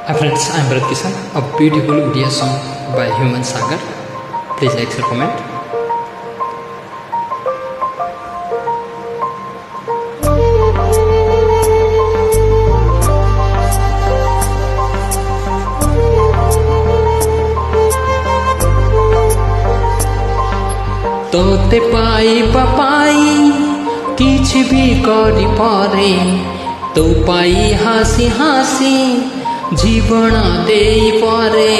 Hi friends, I am Bharat Kisan. A beautiful video song by Human Sagar. Please like and comment. तोते पाई बपाई किछ भी करी पारे तो पाई हासी हासी जीवन दे पारे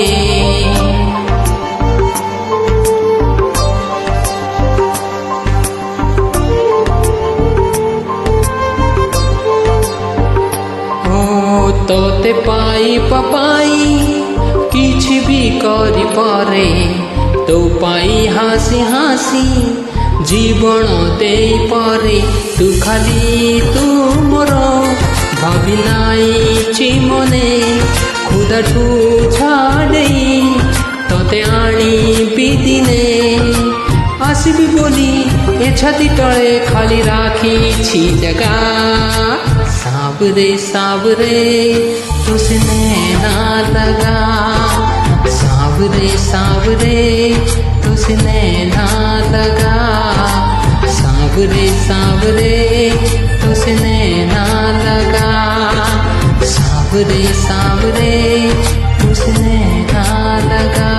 ओ तोते पाई पपाई किछ भी करी पारे तो पाई हासी हासी जीवन दे पारे तू खाली तू मोर भाविलाई मने खुदाठू छाड़े तोते आनी दिने आसबी बोली ए छाती तले खाली राखी जगा साबरे साबरे तुझने ना लगा सावरे सावरे तुझने ना लगा सावरे सावरे तुझने ना लगा सावरे सावरे तुझने ना लगा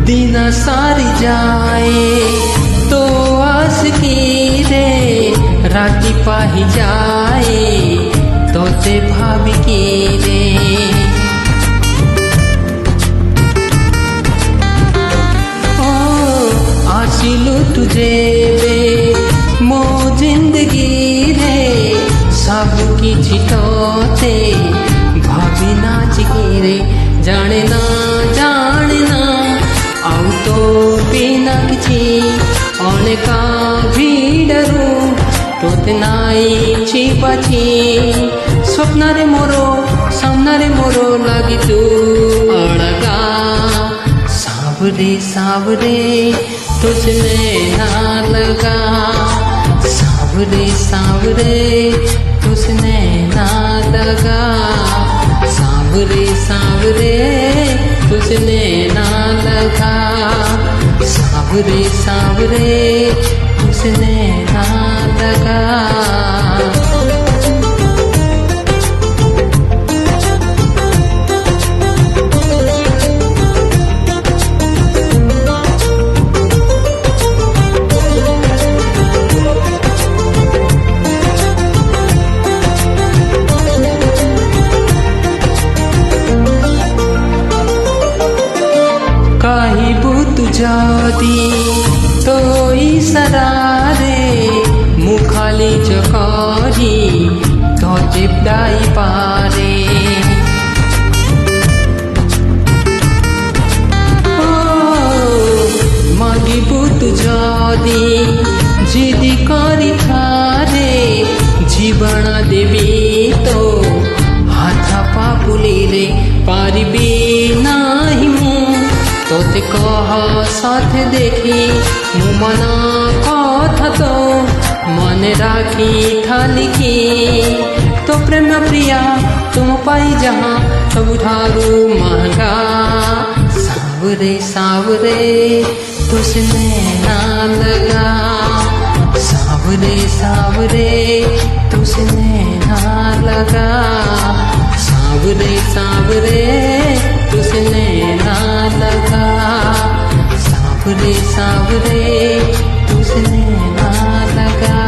दिन सारी जाए तो आस की रे राती पाही जाए तो ते भाभी की रे ओ आसिलु तुझे बे मो जिंदगी रे सब किछि तोते भाभी नाच की रे जाने ना आउ तो बिना किछि अनेका भिड़रू तोते नाई छिपाछि स्वप्नारे मोरो सामनारे मोरो लागी तू अड़गा सावरे सावरे तुझने ना लगा सावरे सावरे तुझने ना लगा सावरे सावरे तुझने ना लगा सावरे सावरे तुझने ना लगा जादी तो इसरारे मुखाली चकारी तो चिपदाई पारे मागी बुत जादी जिदी करी थारे जीवन देवी तो हाथा पापुली रे पारिबी नाही तोते कह साथ देखी मु मना कथा तो मन राखी थाली की तो प्रेम प्रिया तुम पाई जहाँ सबुठारू महंगा सावरे सावरे तुझने ना लगा सावरे सावरे तुझने ना लगा सावरे सावरे तुझने ना लगा सावरे सावरे तुझने ना लगा।